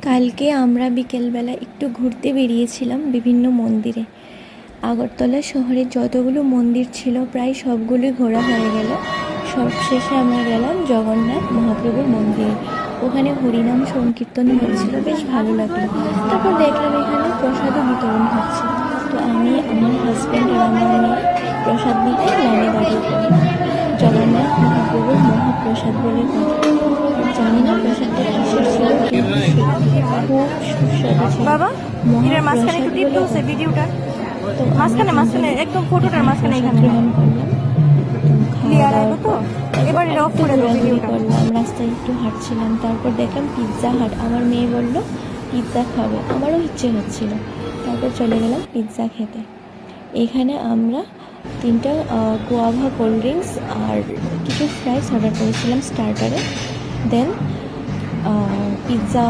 কালকে আমরা বিকেলবেলা একটু ঘুরতে বেরিয়েছিলাম বিভিন্ন মন্দিরে। আগরতলা শহরে যতগুলো মন্দির ছিল প্রায় সবগুলোই ঘোরা হয়ে গেল। সবশেষে আমরা গেলাম জগন্নাথ মহাপ্রভুর মন্দিরে। ওখানে হরিনাম সংকীর্তন হচ্ছিল, বেশ ভালো লাগলো। তারপর দেখলাম এখানে প্রসাদও বিতরণ হচ্ছে। তো আমি আমার হাজব্যান্ড আর আমার মেয়ে প্রসাদ নিতে লাইনে দাঁড়িয়ে পড়লাম। জগন্নাথ মহাপ্রভুর মহাপ্রসাদ বলে কথা। জানি না প্রসাদটা কিসের ছিল, কিন্তু খুব সুস্বাদু ছিল। বাবা এর মাঝখানে একটু টিপ দউছে ভিডিওটা মাঝখানে একদম ফটোটার মাঝখানে এখানে গ্রহণ করলাম। ক্লিয়ার আইবো তো এবার এটা অফ করে দাও ভিডিওটা। করলাম, রাস্তায় একটু হাঁটছিলাম, তারপর দেখলাম পিৎজা হাট। আমার মেয়ে বলল পিৎজা খাবে, আমারও ইচ্ছে হচ্ছিল। তারপর চলে গেলাম পিৎজা খেতে। এখানে আমরা 3টা গুয়াভা কোল্ড ড্রিঙ্কস আর কিছু ফ্রাইস অর্ডার করেছিলাম স্টার্টারে। দেন পিৎজা